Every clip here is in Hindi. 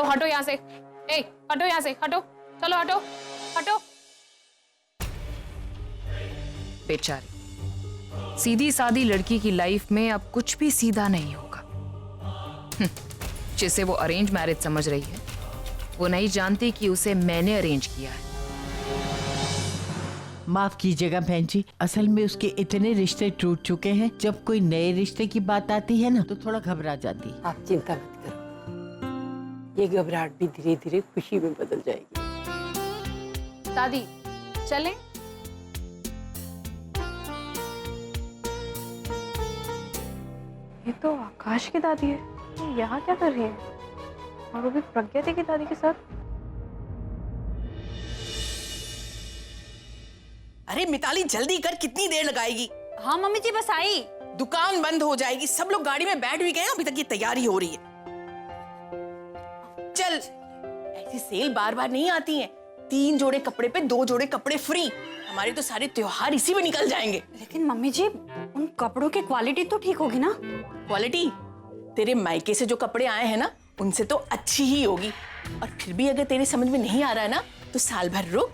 चलो हटो यहाँ से, ए हटो यहाँ से, हटो, चलो हटो हटो। बेचारी सीधी सादी लड़की की लाइफ में अब कुछ भी सीधा नहीं होगा। जिसे वो अरेंज मैरिज समझ रही है, वो नहीं जानती कि उसे मैंने अरेंज किया है। माफ कीजिएगा बहन जी, असल में उसके इतने रिश्ते टूट चुके हैं, जब कोई नए रिश्ते की बात आती है ना तो थोड़ा घबरा जाती। आप चिंता मत करो, ये घबराहट भी धीरे धीरे खुशी में बदल जाएगी। दादी चलें? ये तो आकाश की दादी है, ये यहाँ क्या कर रही है? और वो भी प्रज्ञा दी की दादी के साथ। अरे मिताली जल्दी कर, कितनी देर लगाएगी? हाँ मम्मी जी बस आई। दुकान बंद हो जाएगी, सब लोग गाड़ी में बैठ भी गए, अभी तक ये तैयारी हो रही है। चल, ऐसी सेल बार बार नहीं आती हैं। 3 जोड़े कपड़े पे 2 जोड़े कपड़े फ्री। हमारे तो सारे त्योहार इसी में निकल जाएंगे। लेकिन मम्मी जी उन कपड़ों की क्वालिटी तो ठीक होगी ना? क्वालिटी तेरे मायके से जो कपड़े आए हैं ना, उनसे तो अच्छी ही होगी। और फिर भी अगर तेरे समझ में नहीं आ रहा है ना, तो साल भर रुक,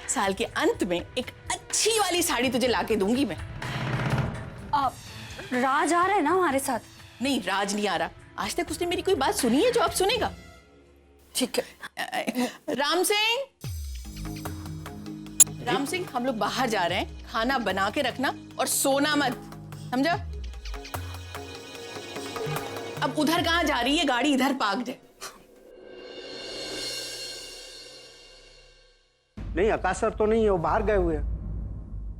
साल के अंत में एक अच्छी वाली साड़ी तुझे लाके दूंगी मैं। राज आ रहा है ना हमारे साथ? नहीं, राज नहीं आ रहा। आज तक उसने मेरी कोई बात सुनी है जो अब सुनेगा? ठीक है। राम सिंह, हम लोग बाहर जा रहे हैं, खाना बना के रखना और सोना मत, समझा? अब उधर कहाँ जा रही है गाड़ी? इधर पार्क्ड है। नहीं, आकाश सर तो नहीं है, वो बाहर गए हुए हैं,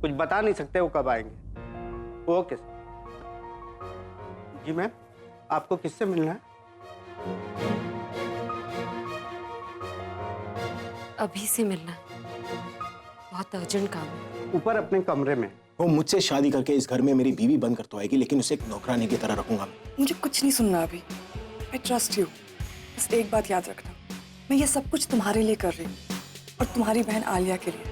कुछ बता नहीं सकते वो कब आएंगे। Okay sir. जी मैम, आपको किससे मिलना है? अभी से मिलना है, बहुत अर्जेंट काम है। ऊपर अपने कमरे में। वो मुझसे शादी करके इस घर में मेरी बीवी बन कर तो आएगी, लेकिन उसे एक नौकरानी की तरह रखूंगा मैं। मुझे कुछ नहीं सुनना अभी। I trust you. बस एक बात याद रखना, मैं ये सब कुछ तुम्हारे लिए कर रही हूँ और तुम्हारी बहन आलिया के लिए।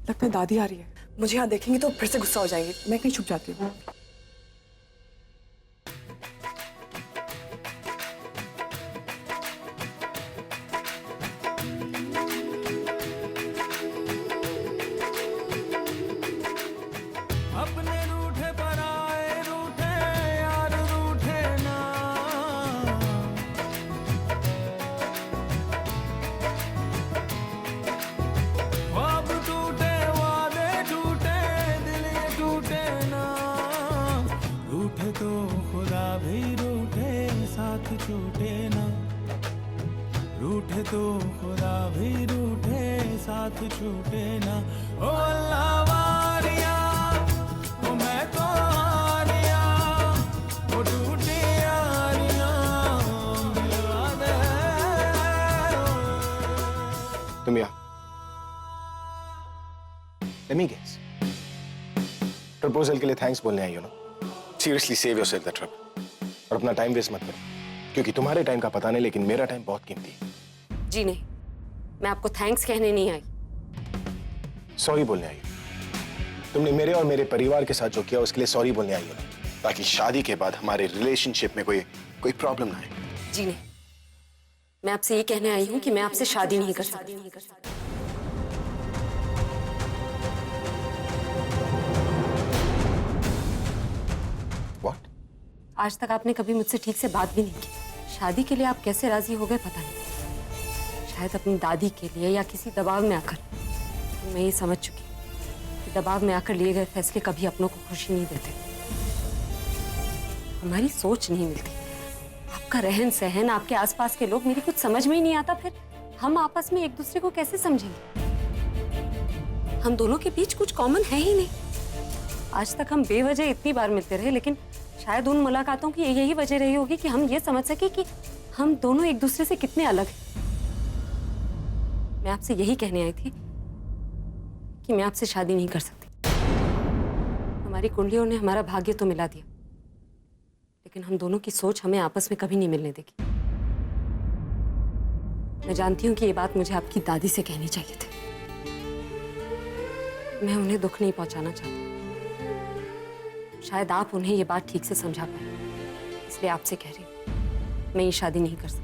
लगता है दादी आ रही है, मुझे यहाँ देखेंगी तो फिर से गुस्सा हो जाएंगे। मैं कहीं छुप जाती हूँ। अपने रूठे पर आए रूठे यार रूठे ना, ख्वाब टूटे वादे टूटे दिल ये टूटे ना, रूठे तो खुदा भी रूठे साथ छूटे ना, रूठे तो खुदा भी रूठे साथ छूटे ना। ओ अल्लाह वारिया मैं तो आरिया, वो टूटी आरिया मिलवा दे। तुम यहाँ Let me guess. प्रपोजल के लिए थैंक्स बोलने आई हो ना? Seriously save yourself that trouble और अपना टाइम वेस्ट मत करो, क्योंकि तुम्हारे टाइम का पता नहीं, लेकिन मेरा टाइम बहुत कीमती है। जी नहीं, मैं आपको थैंक्स कहने नहीं आई। सॉरी बोलने आई हो। तुमने मेरे और मेरे परिवार के साथ जो किया उसके लिए सॉरी बोलने आई हो ना, ताकि शादी के बाद हमारे रिलेशनशिप में कोई प्रॉब्लम ना आए। जी नहीं, मैं आपसे ये कहने आई हूँ कि मैं आपसे शादी नहीं कर सकती। What? आज तक आपने कभी मुझसे ठीक से बात भी नहीं की। शादी के लिए आप कैसे राजी हो गए पता नहीं, शायद अपनी दादी के लिए या किसी दबाव में आकर। मैं ये समझ चुकी हूँ कि दबाव में आकर लिए गए फैसले कभी अपनों को खुशी नहीं देते। हमारी सोच नहीं मिलती, आपका रहन सहन, आपके आसपास के लोग, मेरी कुछ समझ में ही नहीं आता। फिर हम आपस में एक दूसरे को कैसे समझेंगे? हम दोनों के बीच कुछ कॉमन है ही नहीं। आज तक हम बेवजह इतनी बार मिलते रहे, लेकिन शायद उन मुलाकातों की यही वजह रही होगी कि हम ये समझ सके कि हम दोनों एक दूसरे से कितने अलग हैं। मैं आपसे यही कहने आई थी कि मैं आपसे शादी नहीं कर सकती। हमारी कुंडलियों ने हमारा भाग्य तो मिला दिया, लेकिन हम दोनों की सोच हमें आपस में कभी नहीं मिलने देगी। मैं जानती हूँ कि ये बात मुझे आपकी दादी से कहनी चाहिए थी। मैं उन्हें दुख नहीं पहुंचाना चाहती। शायद आप उन्हें ये बात ठीक से समझा पाए, इसलिए आपसे कह रही हूँ मैं ये शादी नहीं कर सकती।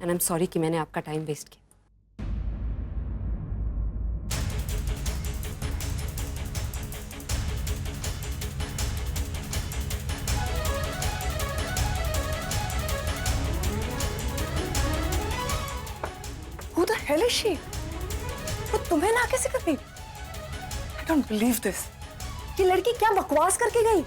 एंड आई एम सॉरी कि मैंने आपका टाइम वेस्ट किया। Who the hell is she? वो तुम्हें ना कैसे कर गई? I don't believe this. ये लड़की क्या बकवास करके गई?